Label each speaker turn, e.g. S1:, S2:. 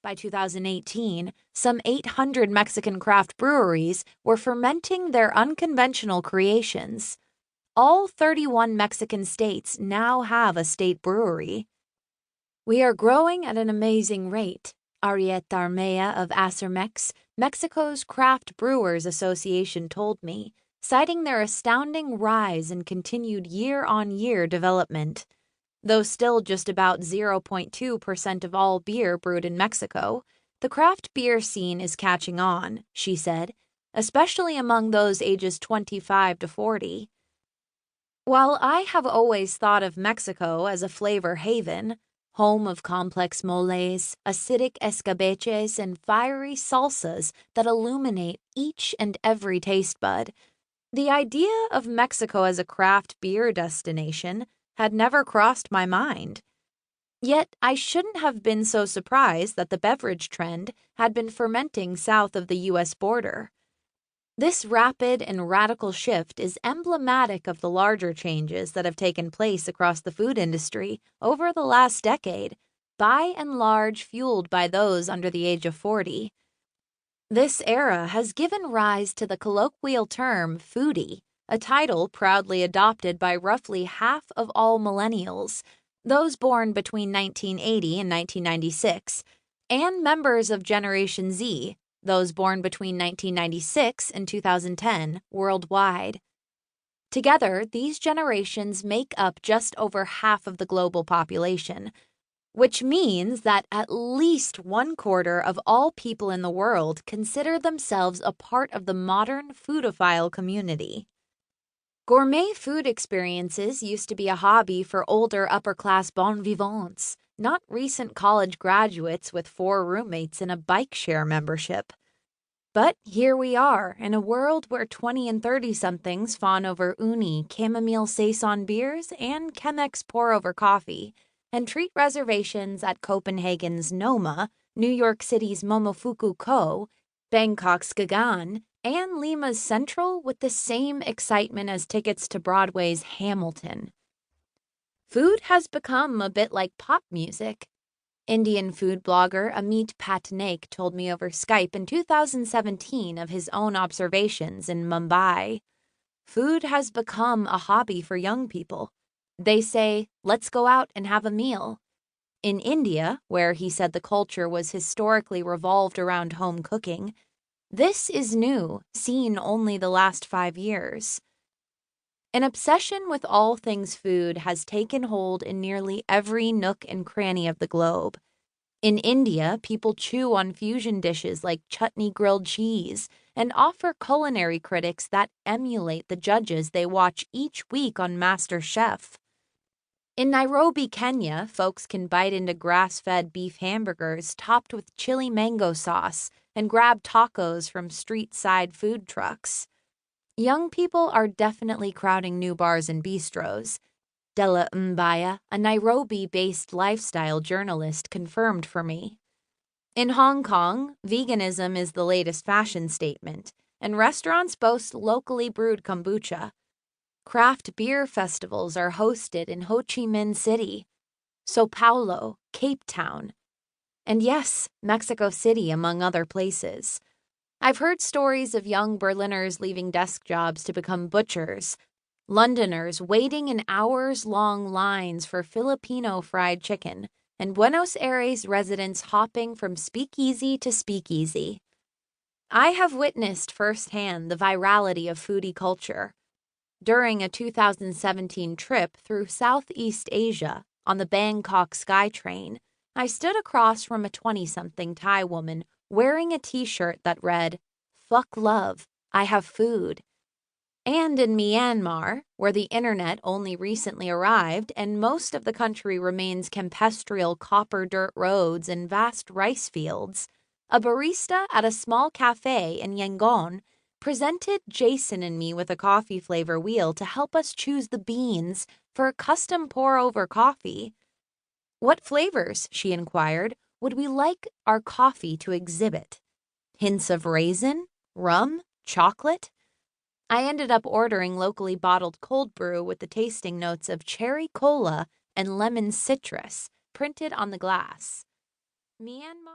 S1: By 2018, some 800 Mexican craft breweries were fermenting their unconventional creations. All 31 Mexican states now have a state brewery. We are growing at an amazing rate, Ariette Armea of Acermex, Mexico's Craft Brewers Association told me, citing their astounding rise and continued year-on-year development. Though still just about 0.2% of all beer brewed in Mexico, the craft beer scene is catching on, she said, especially among those ages 25 to 40. While I have always thought of Mexico as a flavor haven, home of complex moles, acidic escabeches, and fiery salsas that illuminate each and every taste bud, the idea of Mexico as a craft beer destination had never crossed my mind. Yet I shouldn't have been so surprised that the beverage trend had been fermenting south of the U.S. border. This rapid and radical shift is emblematic of the larger changes that have taken place across the food industry over the last decade, by and large fueled by those under the age of 40. This era has given rise to the colloquial term foodie, a title proudly adopted by roughly half of all millennials, those born between 1980 and 1996, and members of Generation Z, those born between 1996 and 2010 worldwide. Together, these generations make up just over half of the global population, which means that at least 1/4 of all people in the world consider themselves a part of the modern foodophile community. Gourmet food experiences used to be a hobby for older upper-class bon vivants, not recent college graduates with 4 roommates and a bike share membership. But here we are, in a world where 20 and 30-somethings fawn over uni, chamomile saison beers, and Chemex pour-over coffee, and treat reservations at Copenhagen's Noma, New York City's Momofuku Ko, Bangkok's Gagan, and Lima's Central with the same excitement as tickets to Broadway's Hamilton. Food has become a bit like pop music. Indian food blogger Amit Patnaik told me over Skype in 2017 of his own observations in Mumbai. Food has become a hobby for young people. They say, let's go out and have a meal. In India, where he said the culture was historically revolved around home cooking, this is new, seen only the last 5 years. An obsession with all things food has taken hold in nearly every nook and cranny of the globe. In India, people chew on fusion dishes like chutney grilled cheese and offer culinary critics that emulate the judges they watch each week on MasterChef. In Nairobi, Kenya, folks can bite into grass-fed beef hamburgers topped with chili mango sauce and grab tacos from street-side food trucks. Young people are definitely crowding new bars and bistros. Della Mbaya, a Nairobi-based lifestyle journalist, confirmed for me. In Hong Kong, veganism is the latest fashion statement, and restaurants boast locally brewed kombucha. Craft beer festivals are hosted in Ho Chi Minh City, Sao Paulo, Cape Town, and yes, Mexico City, among other places. I've heard stories of young Berliners leaving desk jobs to become butchers, Londoners waiting in hours-long lines for Filipino fried chicken, and Buenos Aires residents hopping from speakeasy to speakeasy. I have witnessed firsthand the virality of foodie culture. During a 2017 trip through Southeast Asia on the Bangkok SkyTrain, I stood across from a 20-something Thai woman wearing a t-shirt that read, "Fuck love, I have food." And in Myanmar, where the internet only recently arrived and most of the country remains campestrial copper dirt roads and vast rice fields, a barista at a small cafe in Yangon presented Jason and me with a coffee flavor wheel to help us choose the beans for a custom pour-over coffee. "What flavors," she inquired, "would we like our coffee to exhibit? Hints of raisin, rum, chocolate?" I ended up ordering locally bottled cold brew with the tasting notes of cherry cola and lemon citrus printed on the glass. Myanmar.